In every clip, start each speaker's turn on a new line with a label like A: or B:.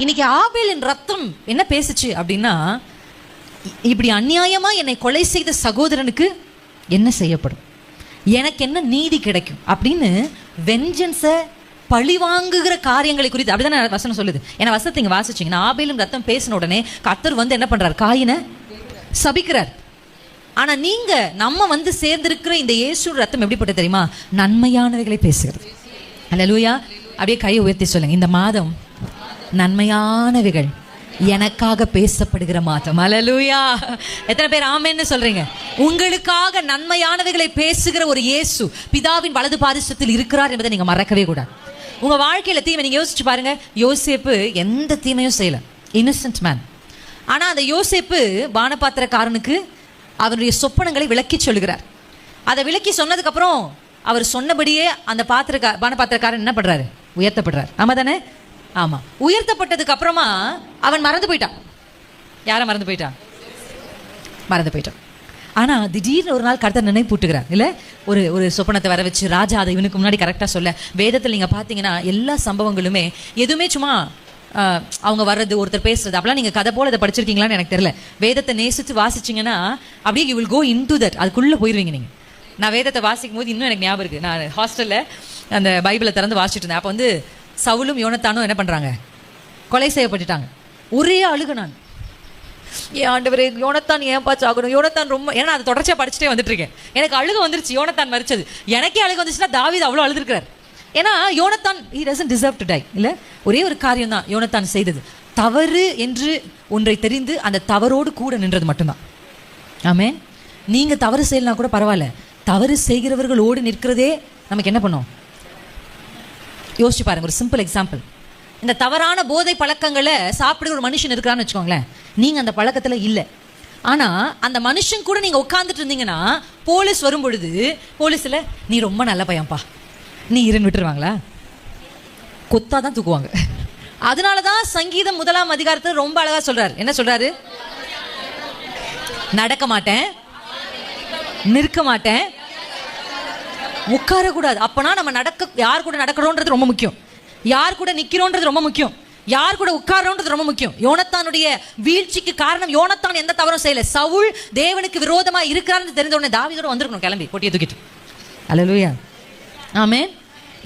A: இன்னைக்கு ஆபேலின் ரத்தம் என்ன பேசுச்சு அப்படின்னா, இப்படி அநியாயமா என்னை கொலை செய்த சகோதரனுக்கு என்ன செய்யப்படும், எனக்கு என்ன நீதி கிடைக்கும் அப்படின்னு வெஞ்சன்ஸை பழி வாங்குகிற காரியங்களை குறித்து அப்படிதான் வசனம் சொல்லுது. ஏன்னா வசனத்தை இங்க வாசிச்சீங்கன்னா, ஆபேலும் ரத்தம் பேசின உடனே கர்த்தர் வந்து என்ன பண்றார், காயினை சபிக்கிறார். ஆனா நீங்க நம்ம சேர்ந்திருக்கிற இந்த இயேசு ரத்தம் எப்படிப்பட்ட தெரியுமா, நன்மையானவைகளை பேசுகிறது. அல்லேலூயா. அப்படியே கையை உயர்த்தி சொல்லுங்க, இந்த மாதம் நன்மையானவைகள் எனக்காக பேசப்படுகிற மாதம். அல்லேலூயா. எத்தனை பேர் ஆமென்னு சொல்றீங்க? உங்களுக்காக நன்மையானவைகளை பேசுகிற ஒரு இயேசு பிதாவின் வலது பாரிசத்தில் இருக்கிறார் என்பதை நீங்க மறக்கவே கூடாது. உங்க வாழ்க்கையில தீமை நீங்க யோசிச்சு பாருங்க. யோசேப்பு எந்த தீமையும் செய்யல, இன்னசென்ட் மேன். ஆனா அந்த யோசேப்பு பானபாத்திரக்காரனுக்கு அவருடைய சொப்பனங்களை விளக்கி சொல்லுகிறார். அதை விளக்கி சொன்னதுக்கு அப்புறம் அவர் சொன்னபடியே அந்த பானபாத்திரக்காரன் என்ன பண்றாரு, உயர்த்தப்படுறார். ஆமா தானே? ஆமா. உயர்த்தப்பட்டதுக்கு அப்புறமா அவன் மறந்து போயிட்டான். யார மறந்து போயிட்டான்? மறந்து போயிட்டான். ஆனா திடீர்னு ஒரு நாள் கர்த்தர் நினைப்பூட்டுகிறார். இல்ல, ஒரு சொப்பனத்தை வர வச்சு ராஜா அதை இவனுக்கு முன்னாடி கரெக்டா சொல்ல. வேதத்தில் நீங்க பாத்தீங்கன்னா எல்லா சம்பவங்களுமே எதுவுமே சும்மா அவங்க வர்றது, ஒருத்தர் பேசுறது, அப்பெல்லாம் நீங்க கதை போல அதை படிச்சிருக்கீங்களான்னு எனக்கு தெரியல. வேதத்தை நேசித்து வாசிச்சிங்கன்னா அப்படியே you will go into that, அதுக்குள்ள போயிருவீங்க நீங்க. நான் வேதத்தை வாசிக்கும் போது இன்னும் எனக்கு ஞாபகம் இருக்கு. நான் ஹாஸ்டல்ல அந்த பைபிளை திறந்து வாசிச்சுட்டு இருந்தேன். அப்போ சவுலும் யோனத்தானும் என்ன பண்றாங்க, கொலை செய்யப்பட்டுட்டாங்க. ஒரே அழுக நான், ஏன் ஆண்டவரே யோனத்தான் ஏன் பாச்சு ஆகணும், யோனத்தான் ரொம்ப, ஏன்னா அதை தொடர்ச்சியா படிச்சுட்டே வந்துட்டு இருக்கேன். எனக்கு அழுக வந்துருச்சு, யோனத்தான் மரிச்சது. எனக்கே அழுக வந்துச்சுன்னா தாவீது அவ்வளோ அழுதுருக்கிறார். ஏன்னா யோனத்தான் he doesn't deserve to die. இல்ல, ஒரே ஒரு காரியம் தான் யோனத்தான் செய்தது, தவறு என்று ஒன்றை தெரிந்து அந்த தவறோடு கூட நின்றது மட்டும்தான். ஆமென். நீங்க தவறு செய்யலாம் கூட பரவாயில்ல, தவறு செய்கிறவர்களோடு நிற்கிறதே நமக்கு என்ன பண்ணும் யோசிச்சு பாருங்க. ஒரு சிம்பிள் எக்ஸாம்பிள், இந்த தவறான போதை பழக்கங்களை சாப்பிடுற ஒரு மனுஷன் இருக்கிறான்னு வச்சுக்கோங்களேன். நீங்க அந்த பழக்கத்துல இல்லை, ஆனா அந்த மனுஷன் கூட நீங்க உட்கார்ந்துட்டு இருந்தீங்கன்னா போலீஸ் வரும் பொழுது போலீஸ்ல நீ ரொம்ப நல்ல பையன்பா நீ இருன்னு விட்டுருவாங்களா? கொத்தாதான் தூக்குவாங்க. அதனாலதான் சங்கீதம் 1ஆம் அதிகாரத்தில் ரொம்ப அழகா சொல்றாரு. என்ன சொல்றாரு? நடக்க மாட்டேன், நிற்க மாட்டேன், உட்கார கூடாது. அப்பனா நம்ம யார் கூட நடக்கிறோன்றது ரொம்ப முக்கியம், யார் கூட நிக்கிறோன்றது ரொம்ப முக்கியம், யார் கூட உட்காரோன்றது ரொம்ப முக்கியம். யோனத்தானுடைய வீழ்ச்சிக்கு காரணம், யோனத்தான் எந்த தவறும் செய்யல. சவுல் தேவனுக்கு விரோதமா இருக்கிறான்னு தெரிஞ்ச உடனே தாவீதோட வந்திருக்கணும் கிளம்பி பொட்டியை தூக்கிட்டு. அல்லேலூயா. ஆமென்.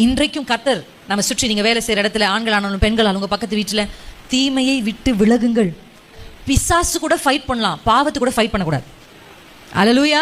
A: இன்றைக்கும் கர்த்தர் நம்ம சுற்றி, நீங்க வேலை செய்யற இடத்துல ஆண்கள் ஆனாலும் பெண்கள் ஆனாலும் உங்க பக்கத்து வீட்டுல தீமையை விட்டு விலகுங்கள். பிசாசு கூட ஃபைட் பண்ணலாம், பாவத்து கூட ஃபைட் பண்ணக்கூடாது. அல்லேலூயா.